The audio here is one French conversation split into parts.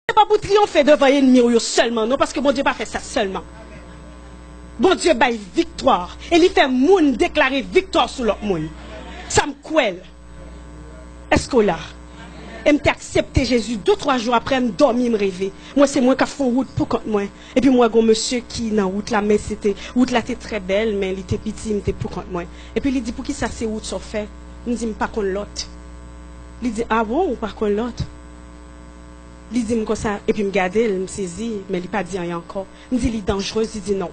C'est pas pour triompher devant l'ennemi seulement, non, parce que bon Dieu n'a pas fait ça seulement. Bon Dieu baille victoire. Et il fait moun déclarer victoire sur l'autre monde. Ça me couelle. Est-ce qu'on l'a? Et m'te accepté Jésus 2-3 jours après me dormir me rêver. Moi c'est moi qui font route pour contre moi. Et puis moi un monsieur qui dans route là mais c'était route là était très belle mais il était petit, il était pour contre moi. Et puis il dit pour qui ça c'est route ça fait? Il dit pas contre l'autre. Il dit ah bon ou pas contre l'autre? Il dit comme ça et puis me garder, il me saisit mais il pas dit rien encore. Il dit il est dangereux, il dit non.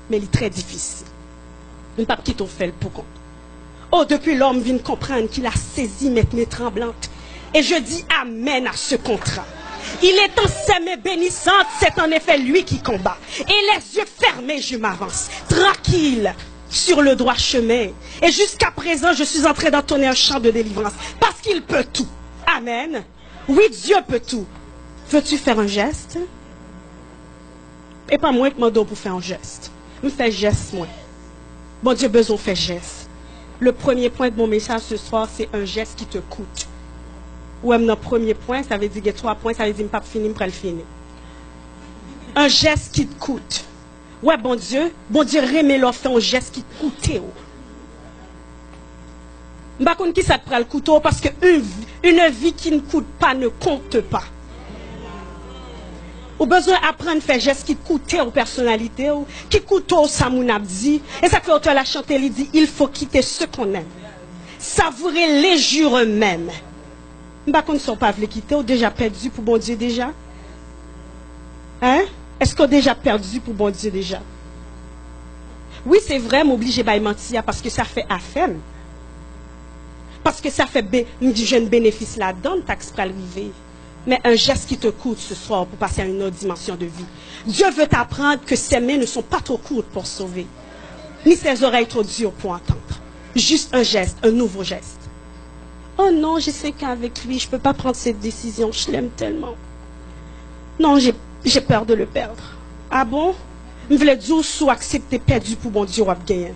Mais il est très difficile. Il ne pas quitter fait pour compte. Oh depuis l'homme vient comprendre qu'il a saisi mes tremblantes. Et je dis amen à ce contrat. Il est en ses mains bénissantes, c'est en effet lui qui combat. Et les yeux fermés, je m'avance, tranquille, sur le droit chemin. Et jusqu'à présent, je suis en train d'entonner un chant de délivrance. Parce qu'il peut tout. Amen. Oui, Dieu peut tout. Veux-tu faire un geste? Et pas moi qui m'en donne pour faire un geste. Je fais geste, moi. Bon Dieu, besoin de faire geste. Le premier point de mon message ce soir, c'est un geste qui te coûte. Ou même dans le premier point, ça veut dire que 3 points, ça veut dire que je ne vais pas finir, je vais le finir. Un geste qui te coûte. Ouais, bon Dieu, remet l'offre, fait un geste qui te coûte. Je ne sais pas qui ça te prend le couteau parce qu'une vie qui ne coûte pas ne compte pas. Ou besoin d'apprendre à faire geste qui coûte aux personnalités, qui coûte aux samounabdi. Et ça fait autant la chanter, il dit, il faut quitter ce qu'on aime. Savourer les jours eux-mêmes. Bah qu'on ne sont pas voulu quitter ou déjà perdu pour bon Dieu déjà? Hein? Est-ce qu'on a déjà perdu pour bon Dieu déjà? Oui, c'est vrai, m'obliger à mentir parce que ça fait affaire. Parce que ça fait un jeune bénéfice là-dedans, taxe pour arriver. Mais un geste qui te coûte ce soir pour passer à une autre dimension de vie. Dieu veut t'apprendre que ses mains ne sont pas trop courtes pour sauver, ni ses oreilles trop dures pour entendre. Juste un geste, un nouveau geste. Oh non, je sais qu'avec lui, je ne peux pas prendre cette décision. Je l'aime tellement. Non, j'ai peur de le perdre. Ah bon? Je voulais dire sous accepter perdu pour mon Dieu ou gagner.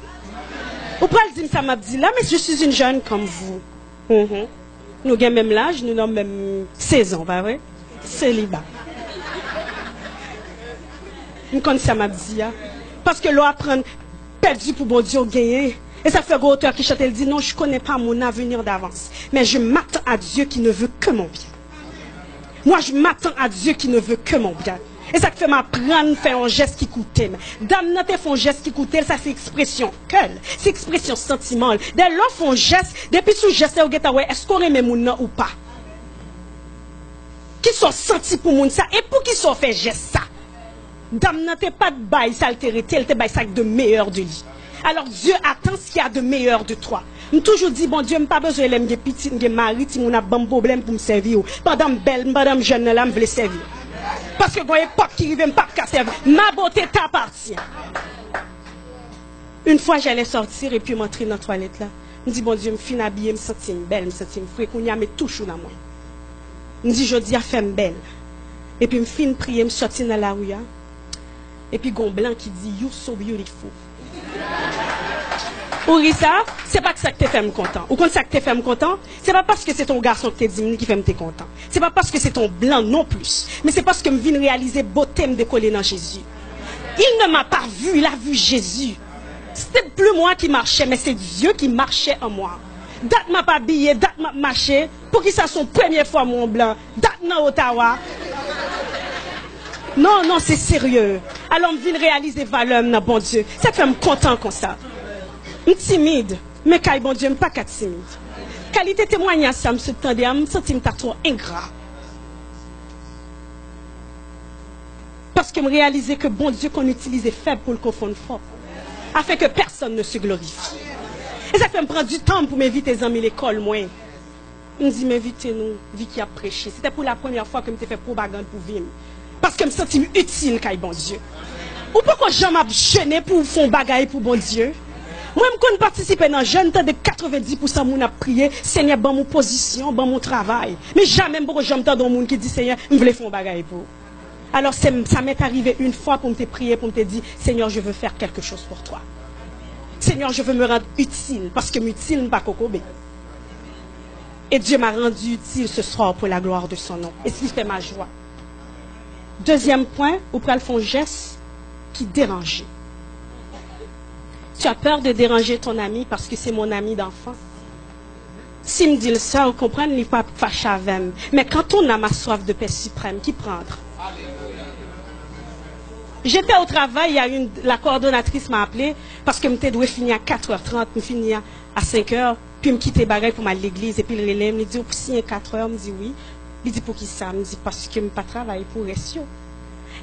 Ou pas le dire ça m'a dit là, mais je suis une jeune comme vous. Nous avons même l'âge, nous avons même 16 ans, pas vrai? Célibat. Je connais ça m'a dit. Parce que l'on apprend perdu pour mon Dieu ou gagner. Et ça fait un auteur qui chante, elle dit, non, je ne connais pas mon avenir d'avance. Mais je m'attends à Dieu qui ne veut que mon bien. Moi, je m'attends à Dieu qui ne veut que mon bien. Et ça fait m'apprendre à faire un geste qui coûtait. Dame, n'a fait un geste qui coûtait, ça c'est expression cœur. C'est expression sentiment. Dès lors, font un geste, depuis ce geste, est-ce qu'on aime mon nom ou pas? Qui sont sentis pour mon ça? Et pour qui sont fait geste ça? Dame, n'a pas de bail, ça altérité, elle te bail ça de meilleur de lui. Alors Dieu attend ce qu'il y a de meilleur de toi. Je toujours dit, bon Dieu, je n'ai pas besoin de me petit, de mari, si je n'ai pas de problème pour me servir. Pendant belle, madame jeune, là, je veux servir. Parce que quand il n'y a pas qui arrive, je ne peux pas servir. Ma beauté t'appartient. Une fois, j'allais sortir et puis m'entrer dans la toilette là. Je me dis, bon Dieu, je me suis habillée, je me sens belle, je me sens frais, qu'on y a mis toujours dans moi. Je me dis, je dis, à faire belle. Et puis, je me suis prier, je me sorti dans la rue. Et puis, il y a un blanc qui dit, you're so beautiful. Ou ça, c'est pas que ça que te fait me content. Ou quand ça que te fait me content, c'est pas parce que c'est ton garçon que t'es dit qui fait me content. C'est pas parce que c'est ton blanc non plus. Mais c'est parce que je viens réaliser beauté me décoller dans Jésus. Il ne m'a pas vu, il a vu Jésus. C'était plus moi qui marchais, mais c'est Dieu qui marchait en moi. Date m'a pas habillé, date m'a marché. Pour qui ça son première fois mon blanc. Date dans Ottawa. Non, non, c'est sérieux. Alors je viens réaliser valeur dans bon Dieu. Ça fait me content comme ça. Je suis timide, mais quand bon Dieu, je ne suis pas timide. Qualité témoignage, ça me sent trop ingrat. Parce que je réalisais que bon Dieu qu'on utilisait faible pour le confondre fort. Afin que personne ne se glorifie. Et ça fait me prendre du temps pour m'inviter les amis à l'école, moi. Je me dis, m'invitez-nous, vie qui a prêché. C'était pour la première fois que je me fait propagande pour vivre. Parce que je me sens utile, quand bon Dieu. Ou pourquoi je m'ai gêné pour faire bagaille pour bon Dieu? Moi, je participe dans le jeune, de 90% de gens prié, Seigneur, dans mon position, dans mon travail. Mais jamais je m'entends dans le monde qui dit, Seigneur, je veux faire un bagaille pour. Alors, ça m'est arrivé une fois pour me prier, pour me dire, Seigneur, je veux faire quelque chose pour toi. Seigneur, je veux me rendre utile, parce que utile n'est pas cocobé. Et Dieu m'a rendu utile ce soir pour la gloire de son nom. Et ce qui fait ma joie. Deuxième point, vous prenez le geste qui dérange. Tu as peur de déranger ton ami parce que c'est mon ami d'enfance. Si me dit ça, vous comprenez, il n'est pas fâché avec moi. Mais quand on a ma soif de paix suprême, qui prendre? J'étais au travail, la coordonnatrice m'a appelé parce que je devais finir à 4h30, je finis à 5h, puis je quitte les pour aller à l'église, et puis le relais me dit, pour signer 4h, me dit oui. Il dit pour qui ça? Me dit parce que je ne pas travailler pour Restio.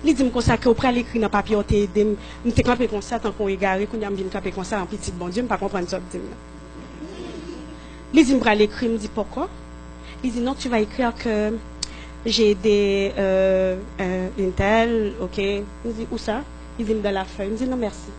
Il dit, je me consacre auprès de l'écrit dans le papier, je me campé comme ça, tant qu'on est égaré, quand je me campé comme ça, en petit bon Dieu, je ne pas comprendre ça. Il dit, je vais l'écrire, je me dit pourquoi? Il dit, non, tu vas écrire que j'ai aidé une telle, ok. Il me dit, où ça? Il dit, dans la feuille. Il me dit, non, merci.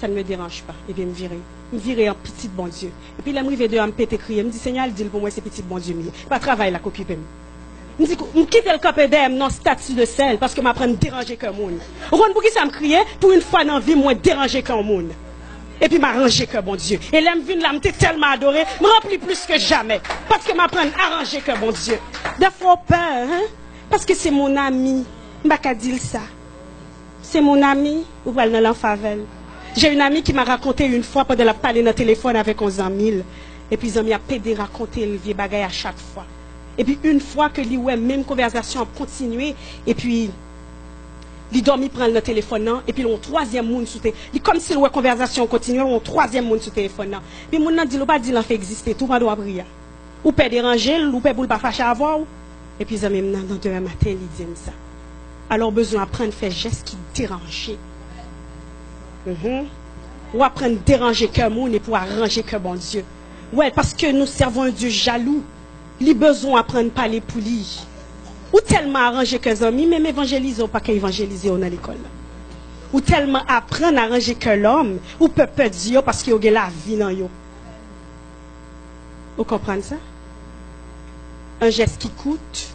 Ça ne me dérange pas. Et bien, il me virer. Il me virer en petit bon Dieu. Et puis, il me rive de me péter crier. Il me dit, Seigneur, il dit pour moi, c'est petit bon Dieu. Pas travail là, qu'occupe. Je me dit, je quitte le copé d'aime dans statut de sel parce que je m'apprends à déranger comme monde. Pour qui ça me criait? Pour une fois dans la vie, moi, déranger comme monde. Et puis m'arranger que bon Dieu. Et là, me tellement adoré, me remplit plus que jamais. Parce que m'apprends à arranger que bon Dieu. Des fois, peur, hein? Parce que c'est mon ami. M'baka dire ça. C'est mon ami, ou pas dans l'enfavel. J'ai une amie qui m'a raconté une fois pendant la parler dans le téléphone avec 11 000. Et puis, ils ont mis à pédé raconter le vieux bagay à chaque fois. Et puis, une fois que lui, ouais, même conversation a continué, et puis, il dormi prendre le téléphone, et puis il y a un troisième monde sous téléphone. Comme si la conversation continuait, il y a un troisième monde sous téléphone. Puis mon nan dit, pas dit l'en fait exister, tout pas doit briller. Ou peut déranger, ou peut pas fâcher à voir. Et puis ça même dans demain matin, il dit ça. Alors besoin d'apprendre à faire gestes qui dérangent. Ou apprendre à déranger que monde et pour arranger que bon Dieu. Ouais, parce que nous servons un Dieu jaloux. Il a besoin d'apprendre à parler pour lui. Ou tellement arranger que les amis, même évangéliser ou pas qu'évangéliser dans l'école. Ou tellement apprendre à arranger que l'homme, ou peut dire parce qu'il y a la vie dans yo. Vous comprenez ça? Un geste qui coûte,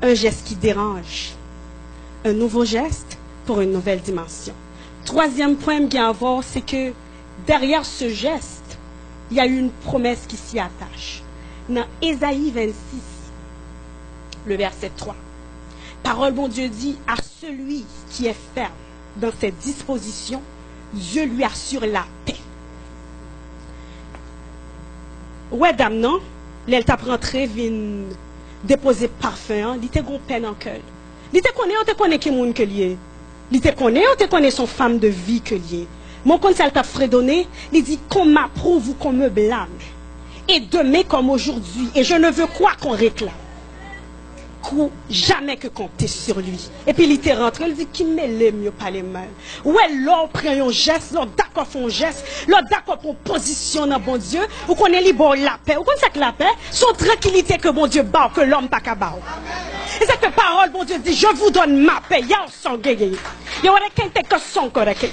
un geste qui dérange. Un nouveau geste pour une nouvelle dimension. Troisième point que à voir, c'est que derrière ce geste, il y a une promesse qui s'y attache. Dans Ésaïe 26, le verset 3. Parole, bon Dieu dit, à celui qui est ferme dans ses dispositions, Dieu lui assure la paix. Ouais, dame, non? Elle t'a rentré, vient déposer parfum, il était gon peine en cœur. Il te connaît, on te connaît qui moun que lié. Il te connaît, on te connaît son femme de vie que lié. Mon conseil t'a fredonné, il dit qu'on m'approuve ou qu'on me blâme. Et demain comme aujourd'hui, et je ne veux quoi qu'on réclame. Jamais que compter sur lui. Et puis il était rentré, il dit qui met les mieux pas les mal. Ouais, l'on prend un geste, l'on d'accord font un geste, l'on d'accord pour position dans bon Dieu, ou qu'on est libre la paix. Ou qu'on sait que la paix, son tranquillité que bon Dieu bat, que l'homme pas qu'à bat. Et cette parole, bon Dieu dit, je vous donne ma paix, y'a un son gagné. Y'a un que son correct.